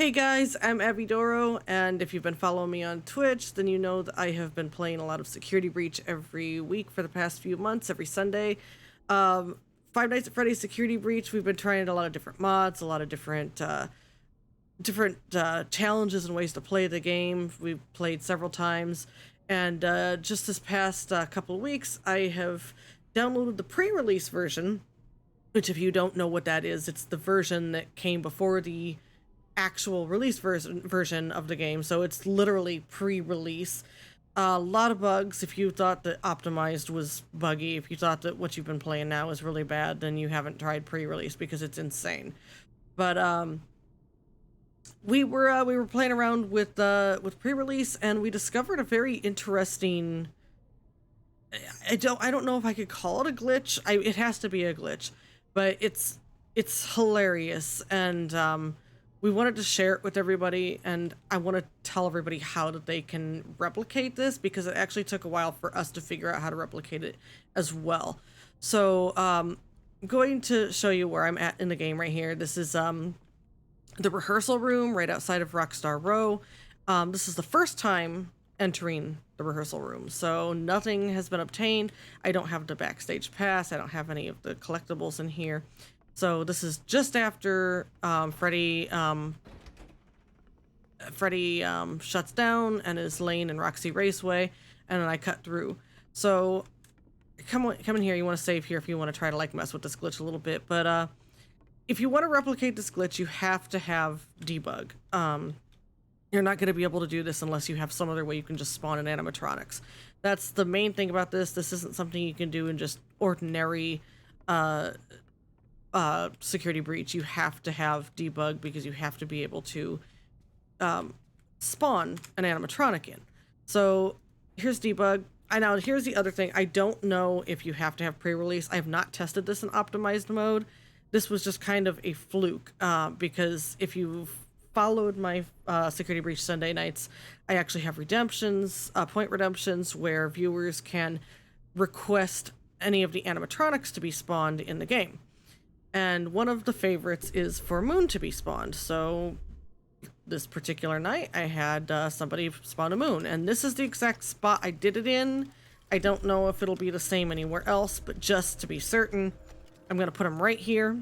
Hey guys, I'm Abidoro, and if you've been following me on Twitch, then you know that I have been playing a lot of Security Breach every week for the past few months, every Sunday. Um, Five Nights at Freddy's Security Breach, we've been trying a lot of different mods, a lot of different challenges and ways to play the game. We've played several times, and just this past couple of weeks, I have downloaded the pre-release version, which if you don't know what that is, it's the version that came before the actual release version of the game, so it's literally pre-release. A lot of bugs. If you thought that optimized was buggy, if you thought that what you've been playing now is really bad, then you haven't tried pre-release because it's insane. But we were playing around with pre-release, and we discovered a very interesting. I don't know if I could call it a glitch. It has to be a glitch, but it's hilarious, and we wanted to share it with everybody, and I want to tell everybody how that they can replicate this, because it actually took a while for us to figure out how to replicate it as well. So I'm going to show you where I'm at in the game right here. This is the rehearsal room right outside of Rockstar Row. This is the first time entering the rehearsal room, so nothing has been obtained. I don't have the backstage pass. I don't have any of the collectibles in here. So this is just after Freddy shuts down and is laying in Roxy Raceway, and then I cut through. So come in here. You want to save here if you want to try to like mess with this glitch a little bit. But if you want to replicate this glitch, you have to have debug. You're not going to be able to do this unless you have some other way you can just spawn in animatronics. That's the main thing about this. This isn't something you can do in just ordinary Security Breach. You have to have debug because you have to be able to spawn an animatronic in. So here's debug. Now here's the other thing. I don't know if you have to have pre-release. I have not tested this in optimized mode. This was just kind of a fluke because if you've followed my Security Breach Sunday nights, I actually have redemptions, point redemptions, where viewers can request any of the animatronics to be spawned in the game. And one of the favorites is for Moon to be spawned. So this particular night, I had somebody spawn a Moon, and this is the exact spot I did it in. I don't know if it'll be the same anywhere else, but just to be certain, I'm gonna put him right here.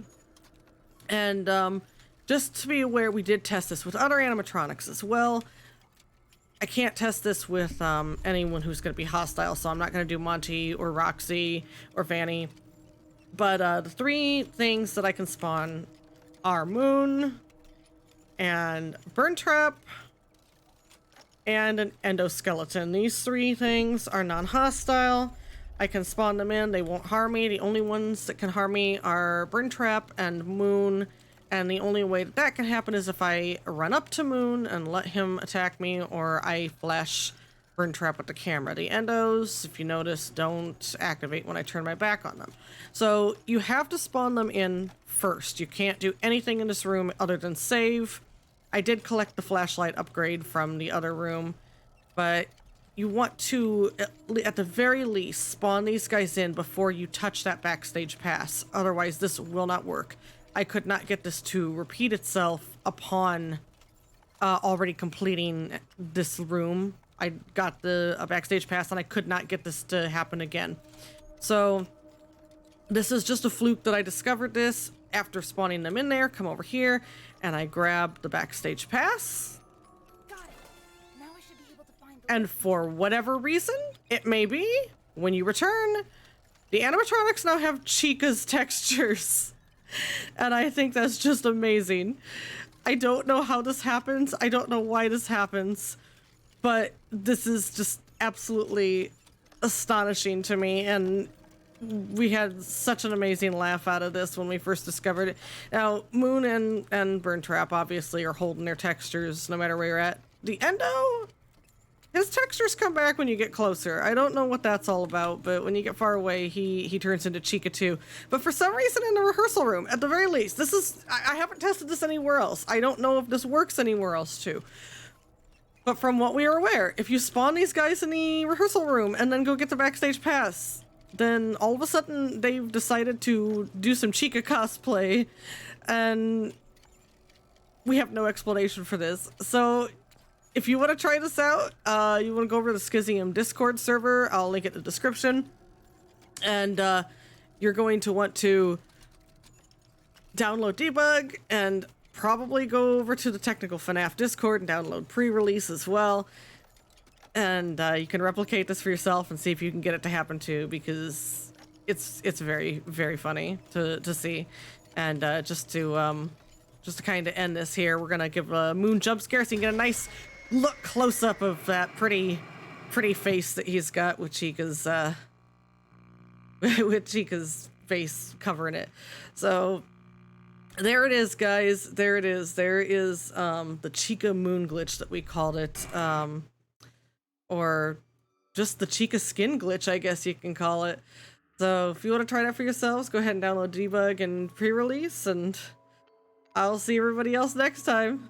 And just to be aware, we did test this with other animatronics as well. I can't test this with anyone who's gonna be hostile, so I'm not gonna do Monty or Roxy or Vanny. But the three things that I can spawn are Moon, and Burn Trap, and an Endoskeleton. These three things are non-hostile. I can spawn them in. They won't harm me. The only ones that can harm me are Burn Trap and Moon. And the only way that can happen is if I run up to Moon and let him attack me, or I flash Burn Trap with the camera. The endos, if you notice, don't activate when I turn my back on them. So you have to spawn them in first. You can't do anything in this room other than save. I did collect the flashlight upgrade from the other room, but you want to, at the very least, spawn these guys in before you touch that backstage pass. Otherwise, this will not work. I could not get this to repeat itself upon already completing this room. I got a backstage pass, and I could not get this to happen again. So this is just a fluke that I discovered this after spawning them in there. Come over here, and I grab the backstage pass. Got it. Now I should be able to find the And for whatever reason, it may be, when you return, the animatronics now have Chica's textures. And I think that's just amazing. I don't know how this happens. I don't know why this happens. But this is just absolutely astonishing to me, and we had such an amazing laugh out of this when we first discovered it. Now, Moon and Burn Trap obviously are holding their textures no matter where you're at. The Endo, his textures come back when you get closer. I don't know what that's all about, but when you get far away, he turns into Chica too. But for some reason in the rehearsal room, at the very least, this is, I haven't tested this anywhere else. I don't know if this works anywhere else too. But from what we are aware, if you spawn these guys in the rehearsal room and then go get the backstage pass, then all of a sudden they've decided to do some Chica cosplay, and we have no explanation for this. So if you want to try this out, you want to go over to the Schizium Discord server. I'll link it in the description. And you're going to want to download debug and probably go over to the Technical FNAF Discord and download pre-release as well. And you can replicate this for yourself and see if you can get it to happen too, because it's very, very funny to see. And just to kind of end this here, we're gonna give a Moon jump scare so you can get a nice look close up of that pretty face that he's got with Chica's face covering it. So there it is, guys. There it is. There is the Chica Moon glitch that we called it, or just the Chica skin glitch, I guess you can call it. So if you want to try it out for yourselves, go ahead and download debug and pre-release, and I'll see everybody else next time.